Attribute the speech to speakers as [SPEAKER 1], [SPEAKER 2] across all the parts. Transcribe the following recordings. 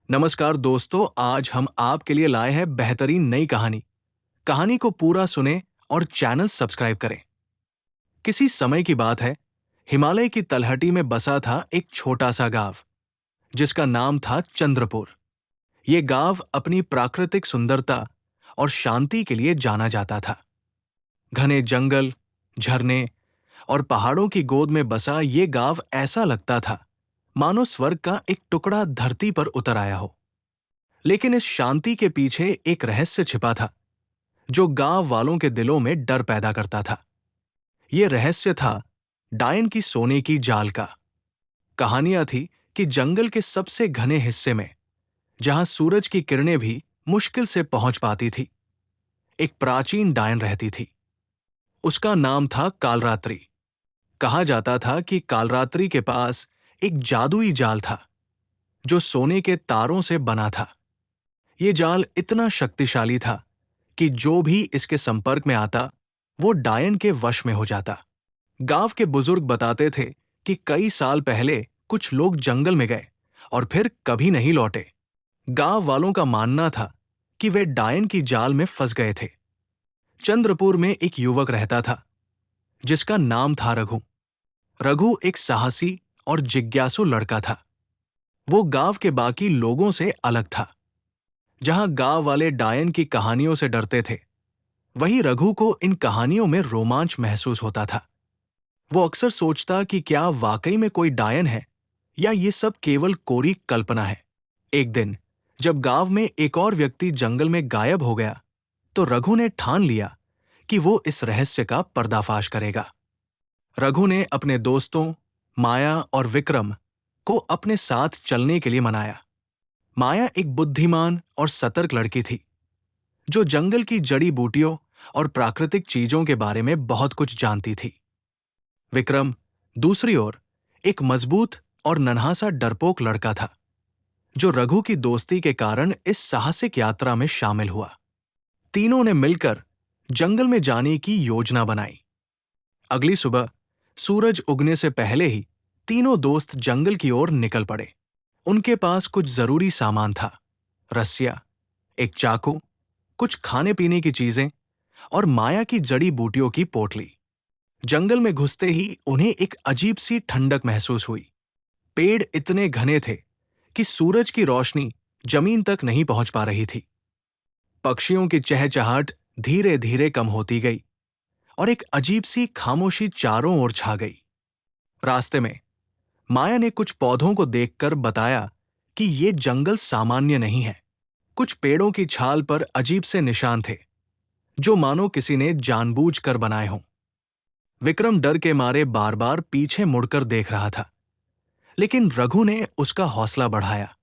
[SPEAKER 1] नमस्कार दोस्तों, आज हम आपके लिए लाए हैं बेहतरीन नई कहानी। कहानी को पूरा सुने और चैनल सब्सक्राइब करें। किसी समय की बात है, हिमालय की तलहटी में बसा था एक छोटा सा गांव, जिसका नाम था चंद्रपुर। ये गांव अपनी प्राकृतिक सुंदरता और शांति के लिए जाना जाता था। घने जंगल, झरने और पहाड़ों की गोद में बसा ये गांव ऐसा लगता था मानो स्वर्ग का एक टुकड़ा धरती पर उतर आया हो। लेकिन इस शांति के पीछे एक रहस्य छिपा था, जो गांव वालों के दिलों में डर पैदा करता था। यह रहस्य था डायन की सोने की जाल का। कहानियां थी कि जंगल के सबसे घने हिस्से में, जहां सूरज की किरणें भी मुश्किल से पहुंच पाती थी, एक प्राचीन डायन रहती थी। उसका नाम था कालरात्रि। कहा जाता था कि कालरात्रि के पास एक जादुई जाल था, जो सोने के तारों से बना था। ये जाल इतना शक्तिशाली था कि जो भी इसके संपर्क में आता, वो डायन के वश में हो जाता। गांव के बुजुर्ग बताते थे कि कई साल पहले कुछ लोग जंगल में गए और फिर कभी नहीं लौटे। गांव वालों का मानना था कि वे डायन की जाल में फंस गए थे। चंद्रपुर में एक युवक रहता था, जिसका नाम था रघु। रघु एक साहसी और जिज्ञासु लड़का था। वो गांव के बाकी लोगों से अलग था। जहां गांव वाले डायन की कहानियों से डरते थे, वहीं रघु को इन कहानियों में रोमांच महसूस होता था। वो अक्सर सोचता कि क्या वाकई में कोई डायन है, या ये सब केवल कोरी कल्पना है। एक दिन जब गांव में एक और व्यक्ति जंगल में गायब हो गया, तो रघु ने ठान लिया कि वो इस रहस्य का पर्दाफाश करेगा। रघु ने अपने दोस्तों माया और विक्रम को अपने साथ चलने के लिए मनाया। माया एक बुद्धिमान और सतर्क लड़की थी, जो जंगल की जड़ी बूटियों और प्राकृतिक चीजों के बारे में बहुत कुछ जानती थी। विक्रम, दूसरी ओर, एक मजबूत और नन्हा सा डरपोक लड़का था, जो रघु की दोस्ती के कारण इस साहसिक यात्रा में शामिल हुआ। तीनों ने मिलकर जंगल में जाने की योजना बनाई। अगली सुबह सूरज उगने से पहले ही तीनों दोस्त जंगल की ओर निकल पड़े। उनके पास कुछ जरूरी सामान था: रस्सियां, एक चाकू, कुछ खाने पीने की चीजें और माया की जड़ी बूटियों की पोटली। जंगल में घुसते ही उन्हें एक अजीब सी ठंडक महसूस हुई। पेड़ इतने घने थे कि सूरज की रोशनी जमीन तक नहीं पहुंच पा रही थी। पक्षियों की चहचहाट धीरे धीरे कम होती गई और एक अजीब सी खामोशी चारों ओर छा गई। रास्ते में माया ने कुछ पौधों को देखकर बताया कि ये जंगल सामान्य नहीं है। कुछ पेड़ों की छाल पर अजीब से निशान थे, जो मानो किसी ने जानबूझकर बनाए हों। विक्रम डर के मारे बार बार पीछे मुड़कर देख रहा था, लेकिन रघु ने उसका हौसला बढ़ाया।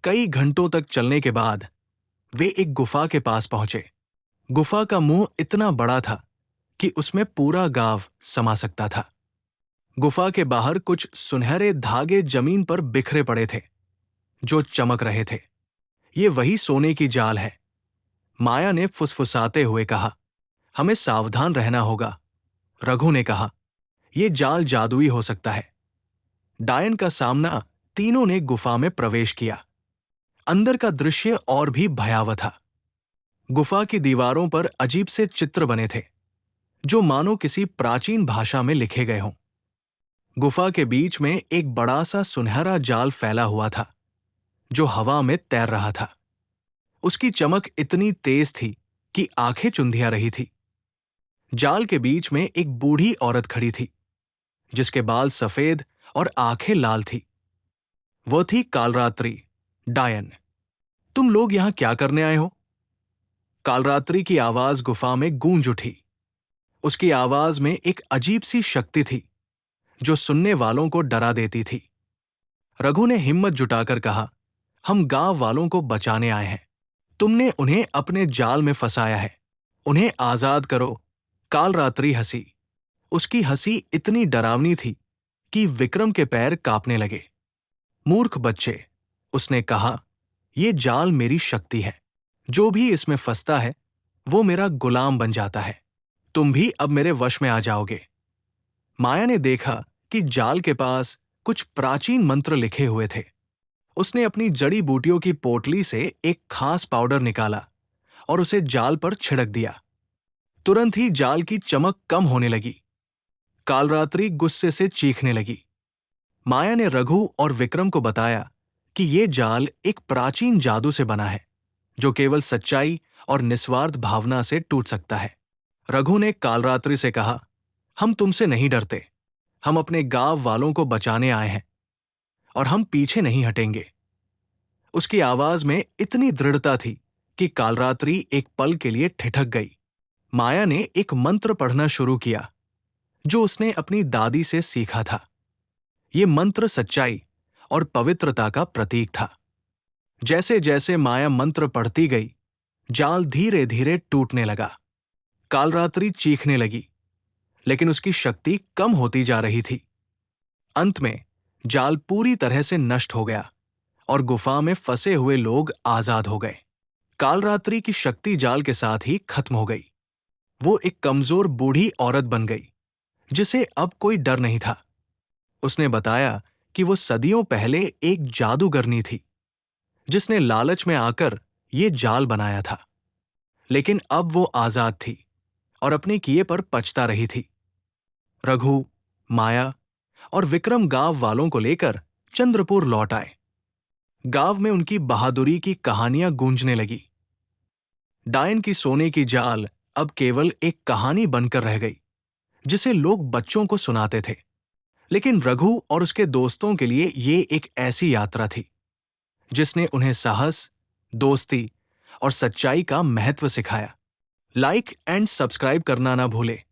[SPEAKER 1] कई घंटों तक चलने के बाद वे एक गुफा के पास पहुंचे। गुफा का मुंह इतना बड़ा था कि उसमें पूरा गांव समा सकता था। गुफा के बाहर कुछ सुनहरे धागे जमीन पर बिखरे पड़े थे, जो चमक रहे थे। ये वही सोने की जाल है। माया ने फुसफुसाते हुए कहा। हमें सावधान रहना होगा, रघु ने कहा। यह जाल जादुई हो सकता है। डायन का सामना तीनों ने गुफा में प्रवेश किया। अंदर का दृश्य और भी भयावह था। गुफा की दीवारों पर अजीब से चित्र बने थे, जो मानो किसी प्राचीन भाषा में लिखे गए हों। गुफा के बीच में एक बड़ा सा सुनहरा जाल फैला हुआ था, जो हवा में तैर रहा था। उसकी चमक इतनी तेज थी कि आंखें चुंधिया रही थी। जाल के बीच में एक बूढ़ी औरत खड़ी थी, जिसके बाल सफेद और आंखें लाल थी। वो थी कालरात्रि, डायन। तुम लोग यहां क्या करने आए हो? कालरात्रि की आवाज गुफा में गूंज उठी। उसकी आवाज में एक अजीब सी शक्ति थी, जो सुनने वालों को डरा देती थी। रघु ने हिम्मत जुटाकर कहा, हम गांव वालों को बचाने आए हैं। तुमने उन्हें अपने जाल में फंसाया है। उन्हें आजाद करो। कालरात्रि हंसी। उसकी हंसी इतनी डरावनी थी कि विक्रम के पैर कांपने लगे। मूर्ख बच्चे, उसने कहा, यह जाल मेरी शक्ति है। जो भी इसमें फंसता है, वो मेरा गुलाम बन जाता है। तुम भी अब मेरे वश में आ जाओगे। माया ने देखा कि जाल के पास कुछ प्राचीन मंत्र लिखे हुए थे। उसने अपनी जड़ी बूटियों की पोटली से एक खास पाउडर निकाला और उसे जाल पर छिड़क दिया। तुरंत ही जाल की चमक कम होने लगी। कालरात्रि गुस्से से चीखने लगी। माया ने रघु और विक्रम को बताया कि ये जाल एक प्राचीन जादू से बना है, जो केवल सच्चाई और निस्वार्थ भावना से टूट सकता है। रघु ने कालरात्रि से कहा, हम तुमसे नहीं डरते। हम अपने गांव वालों को बचाने आए हैं और हम पीछे नहीं हटेंगे। उसकी आवाज में इतनी दृढ़ता थी कि कालरात्रि एक पल के लिए ठिठक गई। माया ने एक मंत्र पढ़ना शुरू किया, जो उसने अपनी दादी से सीखा था। ये मंत्र सच्चाई और पवित्रता का प्रतीक था। जैसे जैसे माया मंत्र पढ़ती गई, जाल धीरे धीरे टूटने लगा। कालरात्रि चीखने लगी, लेकिन उसकी शक्ति कम होती जा रही थी। अंत में जाल पूरी तरह से नष्ट हो गया और गुफा में फंसे हुए लोग आजाद हो गए। कालरात्रि की शक्ति जाल के साथ ही खत्म हो गई। वो एक कमजोर बूढ़ी औरत बन गई, जिसे अब कोई डर नहीं था। उसने बताया कि वो सदियों पहले एक जादूगरनी थी, जिसने लालच में आकर ये जाल बनाया था। लेकिन अब वो आजाद थी और अपने किए पर पछता रही थी। रघु, माया और विक्रम गांव वालों को लेकर चंद्रपुर लौट आए। गांव में उनकी बहादुरी की कहानियां गूंजने लगी। डायन की सोने की जाल अब केवल एक कहानी बनकर रह गई, जिसे लोग बच्चों को सुनाते थे। लेकिन रघु और उसके दोस्तों के लिए ये एक ऐसी यात्रा थी, जिसने उन्हें साहस, दोस्ती और सच्चाई का महत्व सिखाया। लाइक एंड सब्सक्राइब करना ना भूले